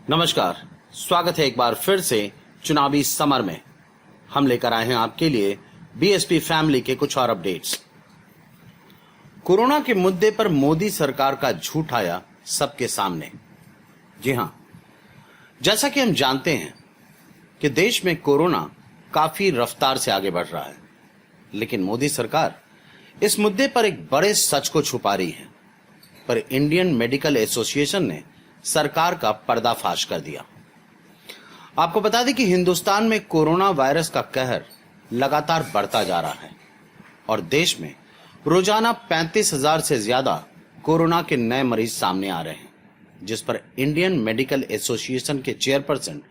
नमस्कार, स्वागत है एक बार फिर से चुनावी समर में। हम लेकर आए हैं आपके लिए बीएसपी फैमिली के कुछ और अपडेट्स। कोरोना के मुद्दे पर मोदी सरकार का झूठ आया सबके सामने। जी हां, जैसा कि हम जानते हैं कि देश में कोरोना काफी रफ्तार से आगे बढ़ रहा है, लेकिन मोदी सरकार इस मुद्दे पर एक बड़े सच को छुपा रही है। पर इंडियन मेडिकल एसोसिएशन ने सरकार का पर्दाफाश कर दिया। आपको बता दें कि हिंदुस्तान में कोरोना वायरस का कहर लगातार बढ़ता जा रहा है और देश में रोजाना 35,000 से ज्यादा कोरोना के नए मरीज सामने आ रहे हैं, जिस पर इंडियन मेडिकल एसोसिएशन के चेयरपर्सन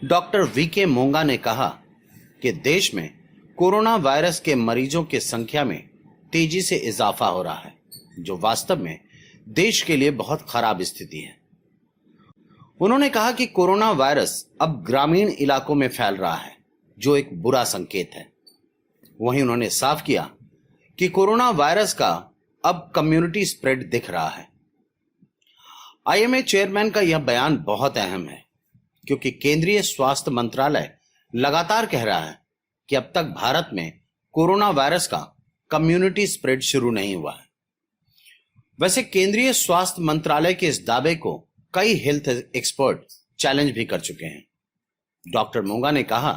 डॉक्टर वीके मोंगा ने कहा कि देश में कोरोना वायरस के मरीजों की संख्या में तेजी से इजाफा हो रहा है, जो वास्तव में देश के लिए बहुत खराब स्थिति है। उन्होंने कहा कि कोरोना वायरस अब ग्रामीण इलाकों में फैल रहा है, जो एक बुरा संकेत है। वहीं उन्होंने साफ किया कि कोरोना वायरस का अब कम्युनिटी स्प्रेड दिख रहा है। आईएमए चेयरमैन का यह बयान बहुत अहम है, क्योंकि केंद्रीय स्वास्थ्य मंत्रालय लगातार कह रहा है कि अब तक भारत में कोरोना वायरस का कम्युनिटी स्प्रेड शुरू नहीं हुआ है। वैसे केंद्रीय स्वास्थ्य मंत्रालय के इस दावे को कई हेल्थ एक्सपर्ट चैलेंज भी कर चुके हैं। डॉक्टर मोंगा ने कहा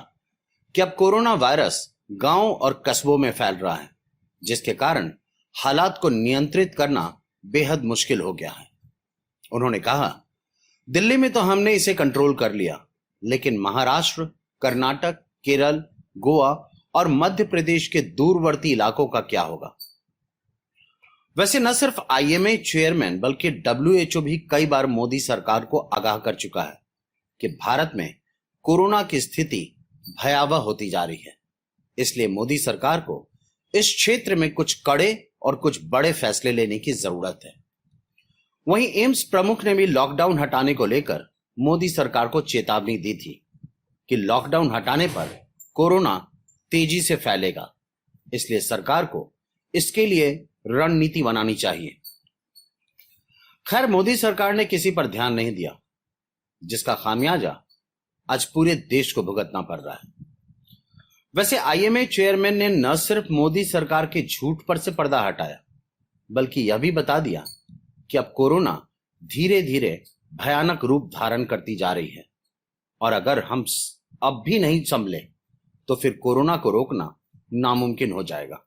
कि अब कोरोना वायरस गांव और कस्बों में फैल रहा है, जिसके कारण हालात को नियंत्रित करना बेहद मुश्किल हो गया है। उन्होंने कहा, दिल्ली में तो हमने इसे कंट्रोल कर लिया, लेकिन महाराष्ट्र, कर्नाटक, केरल, गोवा और मध्य प्रदेश के दूरवर्ती इलाकों का क्या होगा। वैसे न सिर्फ आईएमए चेयरमैन बल्कि डब्ल्यूएचओ भी कई बार मोदी सरकार को आगाह कर चुका है कि भारत में कोरोना की स्थिति भयावह होती जा रही है। इसलिए मोदी सरकार को इस क्षेत्र में कुछ कड़े और कुछ बड़े फैसले लेने की जरूरत है। वहीं एम्स प्रमुख ने भी लॉकडाउन हटाने को लेकर मोदी सरकार को चेतावनी दी थी कि लॉकडाउन हटाने पर कोरोना तेजी से फैलेगा, इसलिए सरकार को इसके लिए रणनीति बनानी चाहिए। खैर, मोदी सरकार ने किसी पर ध्यान नहीं दिया, जिसका खामियाजा आज पूरे देश को भुगतना पड़ रहा है। वैसे आईएमए चेयरमैन ने न सिर्फ मोदी सरकार के झूठ पर से पर्दा हटाया, बल्कि यह भी बता दिया कि अब कोरोना धीरे धीरे भयानक रूप धारण करती जा रही है और अगर हम अब भी नहीं संभले तो फिर कोरोना को रोकना नामुमकिन हो जाएगा।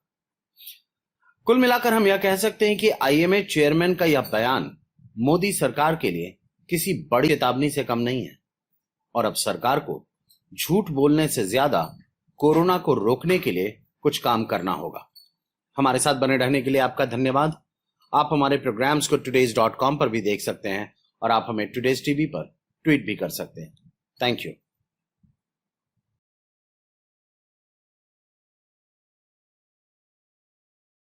कुल मिलाकर हम यह कह सकते हैं कि आईएमए चेयरमैन का यह बयान मोदी सरकार के लिए किसी बड़ी चेतावनी से कम नहीं है और अब सरकार को झूठ बोलने से ज्यादा कोरोना को रोकने के लिए कुछ काम करना होगा। हमारे साथ बने रहने के लिए आपका धन्यवाद। आप हमारे प्रोग्राम्स को today's.com पर भी देख सकते हैं और आप हमें टुडेज टीवी पर ट्वीट भी कर सकते हैं। Thank you.